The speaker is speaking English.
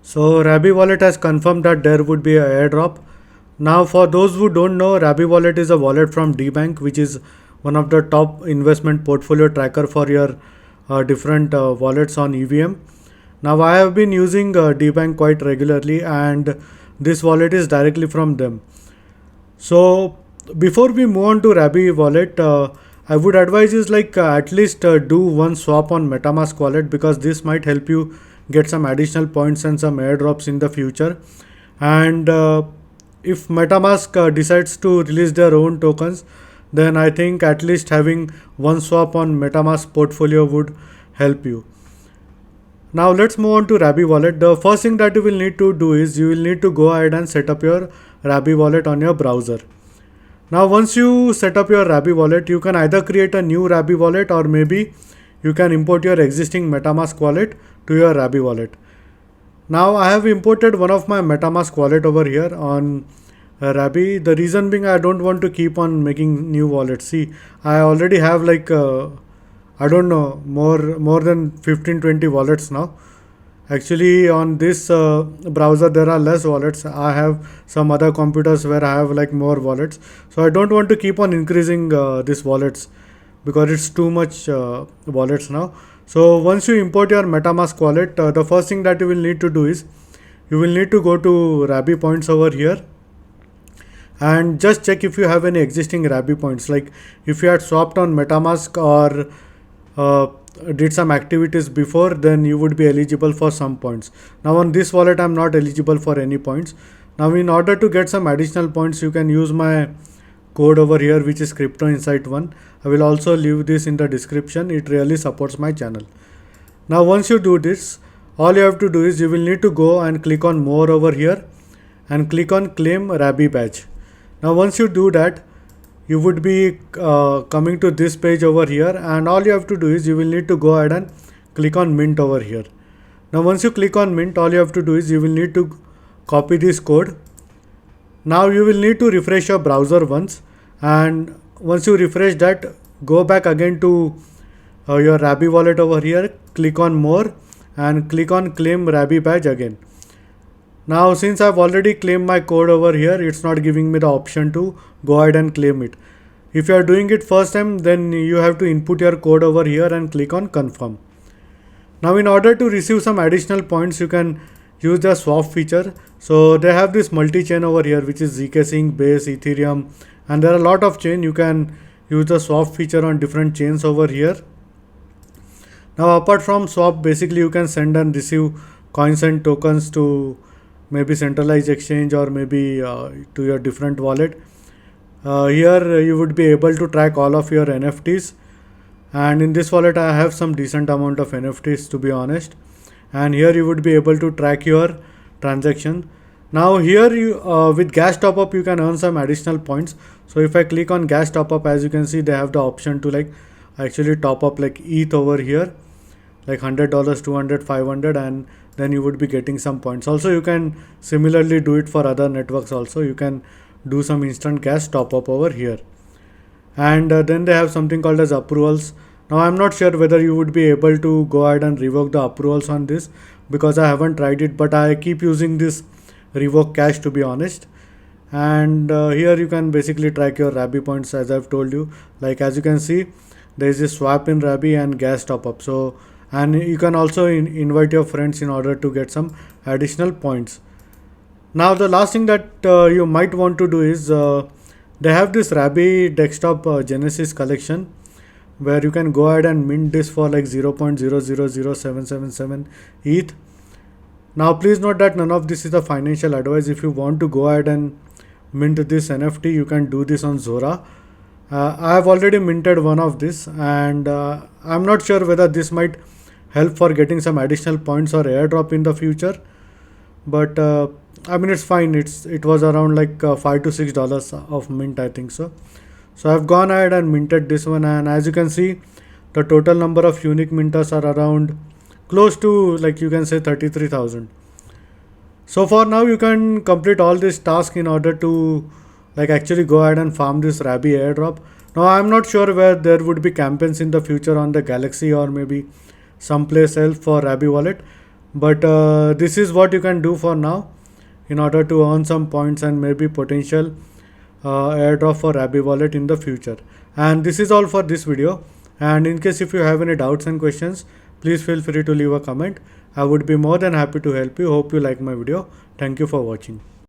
So Rabby Wallet has confirmed that there would be an airdrop. Now, for those who don't know, Rabby Wallet is a wallet from DeBank, which is one of the top investment portfolio tracker for your different wallets on EVM. Now, I have been using DeBank quite regularly, and this wallet is directly from them. So, before we move on to Rabby Wallet, I would advise is at least do one swap on Metamask Wallet, because this might help you get some additional points and some airdrops in the future. And if Metamask decides to release their own tokens, then I think at least having one swap on Metamask portfolio would help you. Now let's move on to Rabby Wallet. The first thing that you will need to do is you will need to go ahead and set up your Rabby Wallet on your browser. Now once you set up your Rabby Wallet, you can either create a new Rabby Wallet, or maybe you can import your existing Metamask wallet to your Rabby Wallet. Now I have imported one of my Metamask wallet over here on Rabby. The reason being, I don't want to keep on making new wallets. See, I already have I don't know, more than 15-20 wallets now. Actually, on this browser there are less wallets. I have some other computers where I have more wallets. So I don't want to keep on increasing these wallets, because it's too much wallets now. So once you import your Metamask wallet, the first thing that you will need to do is you will need to go to Rabby Points over here and just check if you have any existing Rabby Points. Like if you had swapped on Metamask or did some activities before, then you would be eligible for some points. Now on this wallet I'm not eligible for any points. Now in order to get some additional points, you can use my code over here, which is Crypto Insight 1. I will also leave this in the description. It really supports my channel. Now once you do this, all you have to do is you will need to go and click on more over here and click on claim Rabby Badge. Now once you do that, you would be coming to this page over here, and all you have to do is you will need to go ahead and click on mint over here. Now once you click on mint, all you have to do is you will need to copy this code. Now you will need to refresh your browser once, and once you refresh that, go back again to your Rabby wallet over here, click on more and click on claim Rabby Badge again. Now since I've already claimed my code over here, it's not giving me the option to go ahead and claim it. If you are doing it first time, then you have to input your code over here and click on confirm. Now in order to receive some additional points, you can use the swap feature. So they have this multi-chain over here, which is zk Sync, Base, Ethereum, and there are a lot of chain. You can use the swap feature on different chains over here. Now apart from swap, basically you can send and receive coins and tokens to maybe centralized exchange or maybe to your different wallet. Here you would be able to track all of your NFTs, and in this wallet I have some decent amount of NFTs, to be honest. And here you would be able to track your transaction. Now here you with gas top up you can earn some additional points. So if I click on gas top up, as you can see, they have the option to actually top up ETH over here, $100, $200, $500, and then you would be getting some points. Also you can similarly do it for other networks also. You can do some instant gas top up over here. And then they have something called as approvals. Now I'm not sure whether you would be able to go ahead and revoke the approvals on this, because I haven't tried it, but I keep using this revoke cash, to be honest. And here you can basically track your Rabby points, as I've told you. As you can see, there is a swap in Rabby and gas top up. So, and you can also invite your friends in order to get some additional points. Now the last thing that you might want to do is they have this Rabby desktop Genesis collection, where you can go ahead and mint this for 0.000777 ETH. Now please note that none of this is a financial advice. If you want to go ahead and mint this NFT, you can do this on Zora. I have already minted one of this, and I'm not sure whether this might help for getting some additional points or airdrop in the future, but I mean it's fine. It was around $5 to $6 of mint, I think so. So I've gone ahead and minted this one, and as you can see, the total number of unique minters are around close to you can say 33,000. So for now you can complete all this task in order to actually go ahead and farm this Rabby airdrop. Now I'm not sure where there would be campaigns in the future on the Galaxy or maybe someplace else for Rabby wallet, but this is what you can do for now in order to earn some points and maybe potential airdrop for Rabby Wallet in the future. And this is all for this video. And in case if you have any doubts and questions, please feel free to leave a comment. I would be more than happy to help you. Hope you like my video. Thank you for watching.